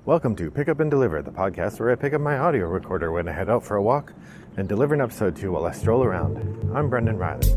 Welcome to Pick Up and Deliver, the podcast where I pick up my audio recorder when I head out for a walk and deliver an episode to you while I stroll around. I'm Brendan Riley.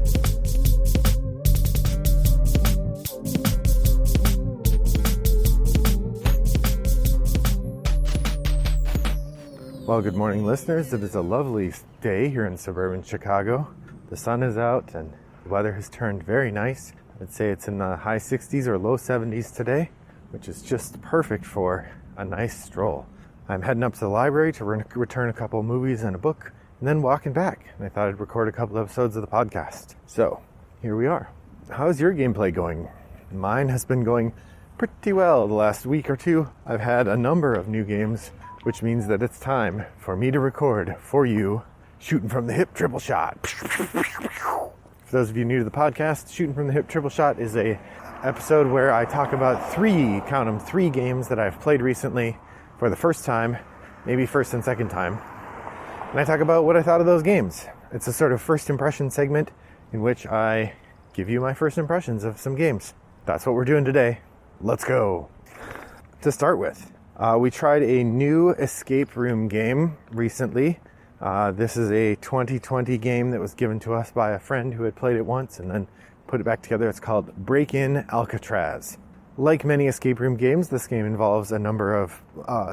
Well, good morning, listeners. It is a lovely day here in suburban Chicago. The sun is out and the weather has turned very nice. I'd say it's in the high 60s or low 70s today, which is just perfect for a nice stroll. I'm heading up to the library to return a couple of movies and a book, and then walking back. And I thought I'd record a couple episodes of the podcast. So, here we are. How's your gameplay going? Mine has been going pretty well the last week or two. I've had a number of new games, which means that it's time for me to record for you Shooting from the Hip Triple Shot. For those of you new to the podcast, Shooting from the Hip Triple Shot is a episode where I talk about three games that I've played recently for the first time, maybe first and second time. And I talk about what I thought of those games. It's a sort of first impression segment in which I give you my first impressions of some games. That's what we're doing today. Let's go. To start with, we tried a new escape room game recently. This is a 2020 game that was given to us by a friend who had played it once and then put it back together. It's called Break-In Alcatraz. Like many escape room games, this game involves a number of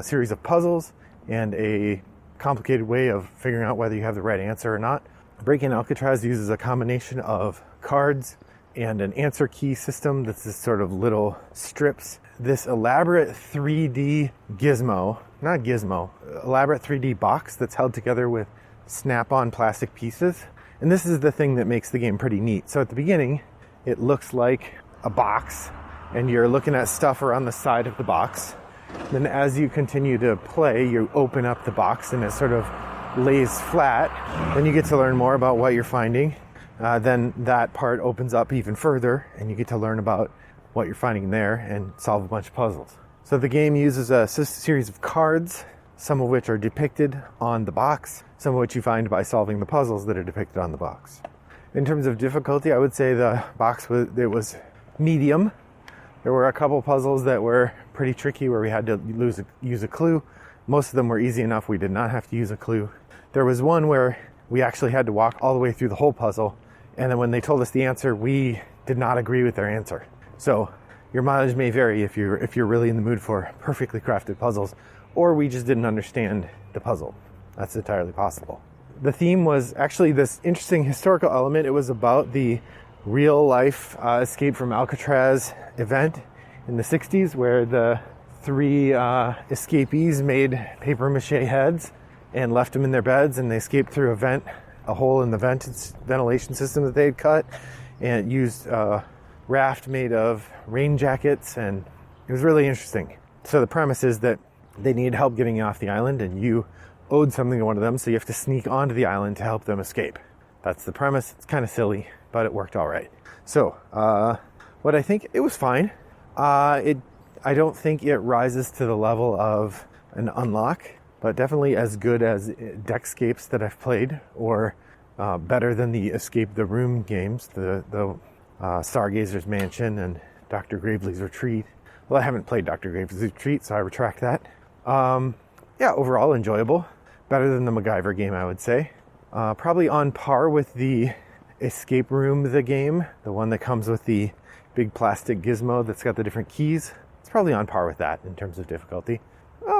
series of puzzles and a complicated way of figuring out whether you have the right answer or not. Break-In Alcatraz uses a combination of cards and an answer key system that's this sort of little strips. This elaborate 3D elaborate 3D box that's held together with snap-on plastic pieces. And this is the thing that makes the game pretty neat. So at the beginning, it looks like a box, and you're looking at stuff around the side of the box. Then as you continue to play, you open up the box and it sort of lays flat. Then you get to learn more about what you're finding. Then that part opens up even further, and you get to learn about what you're finding there and solve a bunch of puzzles. So the game uses a series of cards, some of which are depicted on the box, some of which you find by solving the puzzles that are depicted on the box. In terms of difficulty, I would say the box was medium. There were a couple puzzles that were pretty tricky where we had to use a clue. Most of them were easy enough. We did not have to use a clue. There was one where we actually had to walk all the way through the whole puzzle, and then when they told us the answer, we did not agree with their answer. So your mileage may vary if you're really in the mood for perfectly crafted puzzles, or we just didn't understand the puzzle. That's entirely possible. The theme was actually this interesting historical element. It was about the real life escape from Alcatraz event in the 60s, where the three escapees made paper mache heads and left them in their beds, and they escaped through a hole in the ventilation system that they had cut, and used a raft made of rain jackets, and it was really interesting. So the premise is that they needed help getting off the island, and you owed something to one of them, so you have to sneak onto the island to help them escape. That's the premise. It's kind of silly, but it worked all right. So, what I think, it was fine. I don't think it rises to the level of an unlock, but definitely as good as Deckscapes that I've played, or better than the Escape the Room games, the Stargazer's Mansion and Dr. Gravely's Retreat. Well, I haven't played Dr. Gravely's Retreat, so I retract that. Overall enjoyable. Better than the MacGyver game, I would say. Probably on par with the Escape Room, the game, the one that comes with the big plastic gizmo that's got the different keys. It's probably on par with that in terms of difficulty.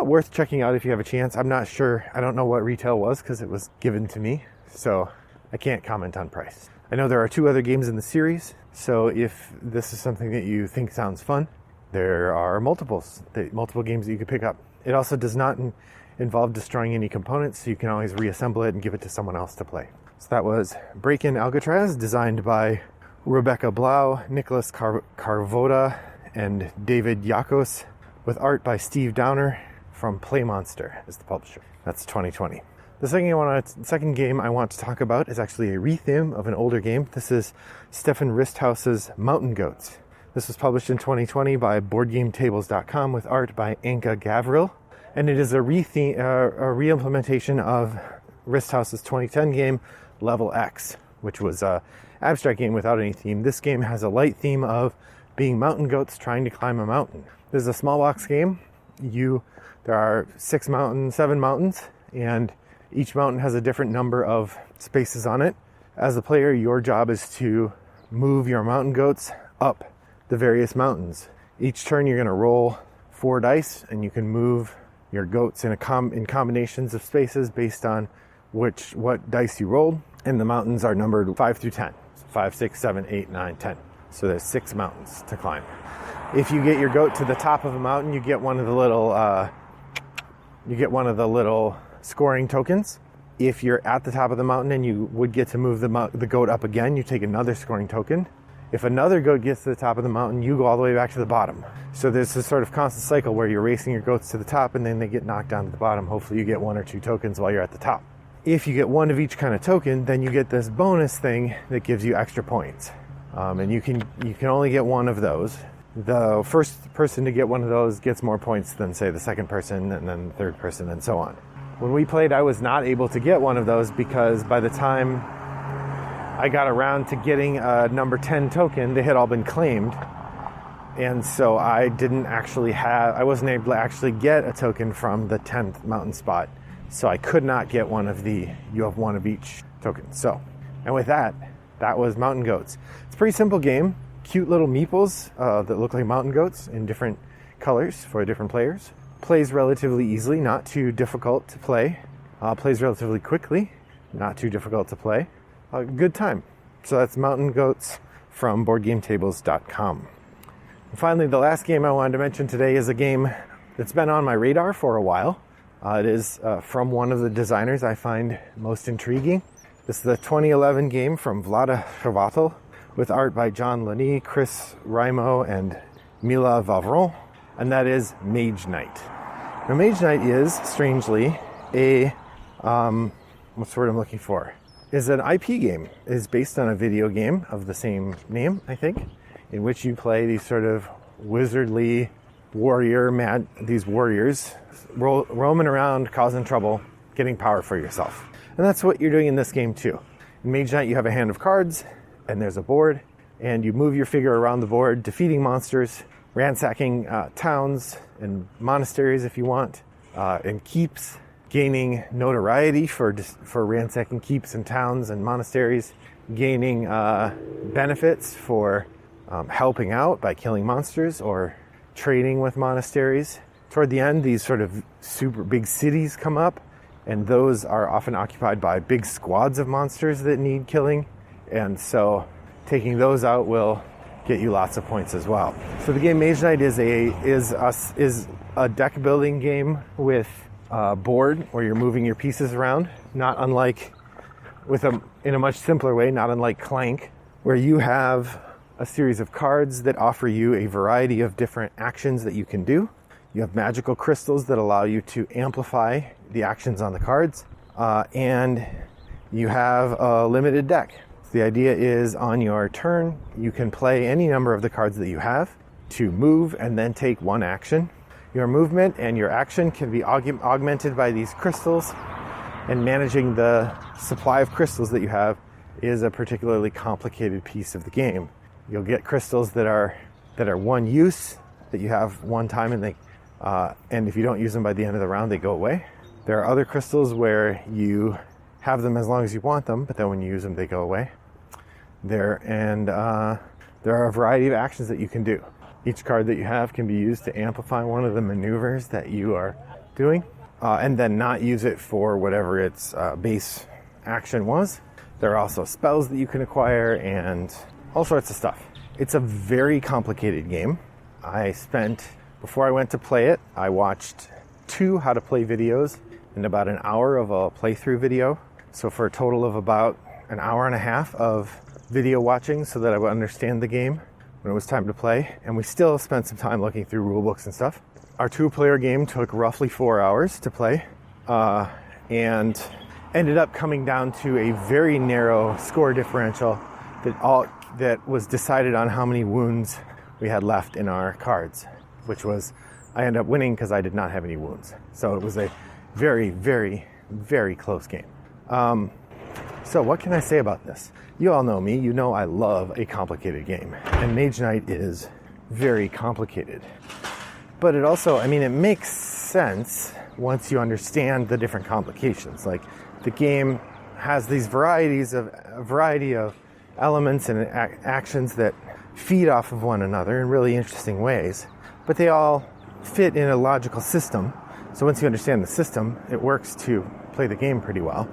Worth checking out if you have a chance. I'm not sure. I don't know what retail was because it was given to me, so I can't comment on price. I know there are 2 other games in the series, so if this is something that you think sounds fun, there are multiple games that you could pick up. It also does not involve destroying any components, so you can always reassemble it and give it to someone else to play. So that was Break-In Alcatraz, designed by Rebecca Blau, Nicholas Carvoda, and David Yakos, with art by Steve Downer from PlayMonster as the publisher. That's 2020. The second game I want to talk about is actually a retheme of an older game. This is Stefan Risthaus's Mountain Goats. This was published in 2020 by BoardGameTables.com with art by Anka Gavril, and it is a re-implementation of Risthaus's 2010 game Level X, which was an abstract game without any theme. This game has a light theme of being mountain goats trying to climb a mountain. This is a small box game. There are 7 mountains, and each mountain has a different number of spaces on it. As a player, your job is to move your mountain goats up the various mountains. Each turn you're going to roll 4 dice, and you can move your goats in combinations of spaces based on what dice you rolled. And the mountains are numbered 5 through 10. 5, 6, 7, 8, 9, 10. So there's 6 mountains to climb. If you get your goat to the top of a mountain, you get one of the little scoring tokens. If you're at the top of the mountain and you would get to move the goat up again, you take another scoring token. If another goat gets to the top of the mountain, you go all the way back to the bottom. So there's this sort of constant cycle where you're racing your goats to the top and then they get knocked down to the bottom. Hopefully you get 1 or 2 tokens while you're at the top. If you get 1 of each kind of token, then you get this bonus thing that gives you extra points. And you can only get 1 of those. The first person to get 1 of those gets more points than, say, the second person and then the third person and so on. When we played, I was not able to get 1 of those because by the time I got around to getting a number 10 token, they had all been claimed. And so I wasn't able to actually get a token from the 10th mountain spot. So I could not get you have 1 of each token. And with that was Mountain Goats. It's a pretty simple game. Cute little meeples that look like mountain goats in different colors for different players. Plays relatively easily, not too difficult to play. Plays relatively quickly, not too difficult to play. Good time. So that's Mountain Goats from BoardGameTables.com. And finally, the last game I wanted to mention today is a game that's been on my radar for a while. It is from one of the designers I find most intriguing. This is the 2011 game from Vlada Chvátil with art by John Lani, Chris Raimo, and Mila Vavron, and that is Mage Knight. Now, Mage Knight is, strangely, what's the word I'm looking for? Is an IP game. It is based on a video game of the same name, I think, in which you play these sort of wizardly these warriors roaming around, causing trouble, getting power for yourself. And that's what you're doing in this game too. In Mage Knight, you have a hand of cards, and there's a board, and you move your figure around the board, defeating monsters, ransacking towns and monasteries if you want, and keeps, gaining notoriety for ransacking keeps and towns and monasteries, gaining benefits for helping out by killing monsters or trading with monasteries. Toward the end, these sort of super big cities come up, and those are often occupied by big squads of monsters that need killing. And so taking those out will get you lots of points as well. So the game Mage Knight is a deck building game with a board where you're moving your pieces around, not unlike in a much simpler way, not unlike Clank, where you have a series of cards that offer you a variety of different actions that you can do. You have magical crystals that allow you to amplify the actions on the cards, and you have a limited deck. The idea is on your turn, you can play any number of the cards that you have to move and then take 1 action. Your movement and your action can be augmented by these crystals, and managing the supply of crystals that you have is a particularly complicated piece of the game. You'll get crystals that are one use, that you have one time, and if you don't use them by the end of the round, they go away. There are other crystals where you have them as long as you want them, but then when you use them, they go away. There are a variety of actions that you can do. Each card that you have can be used to amplify one of the maneuvers that you are doing, and then not use it for whatever its base action was. There are also spells that you can acquire and all sorts of stuff. It's a very complicated game. Before I went to play it, I watched 2 how to play videos and about an hour of a playthrough video. So for a total of about an hour and a half of video watching so that I would understand the game when it was time to play. And we still spent some time looking through rule books and stuff. Our 2-player game took roughly 4 hours to play and ended up coming down to a very narrow score differential that was decided on how many wounds we had left in our cards, which was, I ended up winning because I did not have any wounds. So it was a very, very, very close game. So what can I say about this? You all know me. You know I love a complicated game. And Mage Knight is very complicated. But it also, I mean, it makes sense once you understand the different complications. Like, the game has these a variety of elements and actions that feed off of one another in really interesting ways, but they all fit in a logical system. So once you understand the system, it works to play the game pretty well.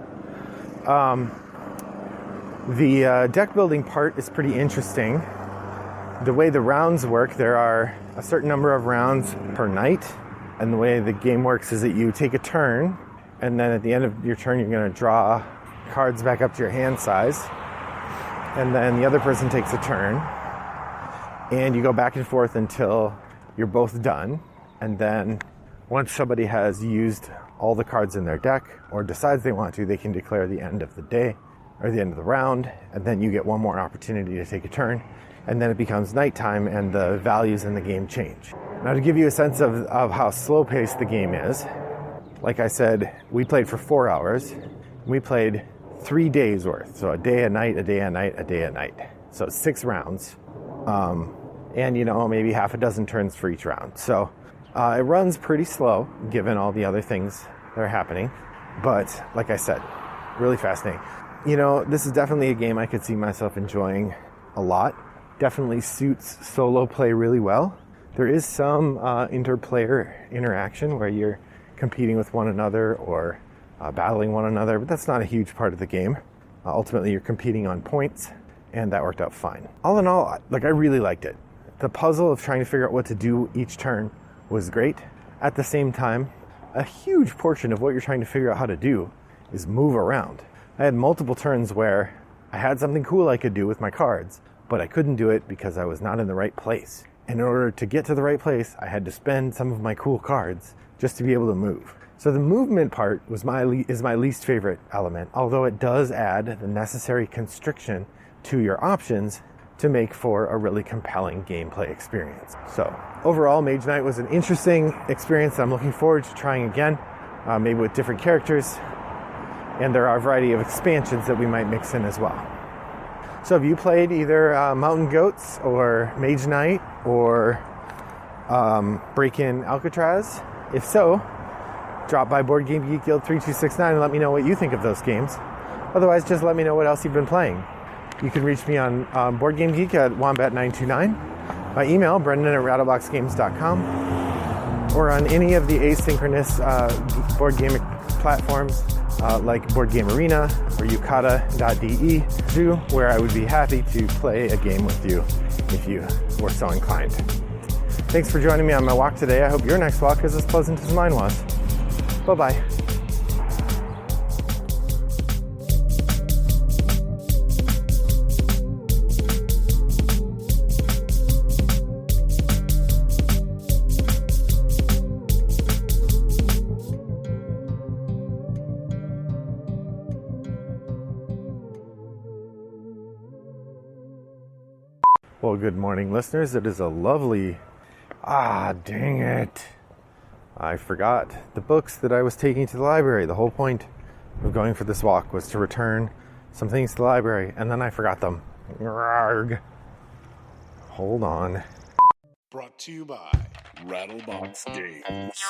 The deck building part is pretty interesting. The way the rounds work, there are a certain number of rounds per night, and the way the game works is that you take a turn, and then at the end of your turn you're going to draw cards back up to your hand size, and then the other person takes a turn, and you go back and forth until you're both done. And then once somebody has used all the cards in their deck or decides they want to, they can declare the end of the day or the end of the round, and then you get one more opportunity to take a turn, and then it becomes nighttime and the values in the game change. Now, to give you a sense of how slow-paced the game is, like I said, we played for 4 hours. We played 3 days worth, so a day, a night, a day, a night, a day, a night. So 6 rounds. And maybe half a dozen turns for each round. So it runs pretty slow given all the other things that are happening. But like I said, really fascinating. This is definitely a game I could see myself enjoying a lot. Definitely suits solo play really well. There is some interplayer interaction where you're competing with one another or battling one another, but that's not a huge part of the game. Ultimately, you're competing on points, and that worked out fine. All in all, I really liked it. The puzzle of trying to figure out what to do each turn was great. At the same time, a huge portion of what you're trying to figure out how to do is move around. I had multiple turns where I had something cool I could do with my cards, but I couldn't do it because I was not in the right place. And in order to get to the right place, I had to spend some of my cool cards just to be able to move. So the movement part is my least favorite element, although it does add the necessary constriction to your options to make for a really compelling gameplay experience. So overall, Mage Knight was an interesting experience that I'm looking forward to trying again, maybe with different characters, and there are a variety of expansions that we might mix in as well. So have you played either Mountain Goats or Mage Knight or Break-In Alcatraz? If so, drop by Board Game Geek Guild 3269 and let me know what you think of those games. Otherwise, just let me know what else you've been playing. You can reach me on Board Game Geek at Wombat929, by email, brendan@rattleboxgames.com, or on any of the asynchronous board game platforms like Board Game Arena or yukata.de, where I would be happy to play a game with you if you were so inclined. Thanks for joining me on my walk today. I hope your next walk is as pleasant as mine was. Bye-bye. Well, good morning, listeners. It is a lovely... dang it. I forgot the books that I was taking to the library. The whole point of going for this walk was to return some things to the library, and then I forgot them. Arrgh. Hold on. Brought to you by Rattlebox Games.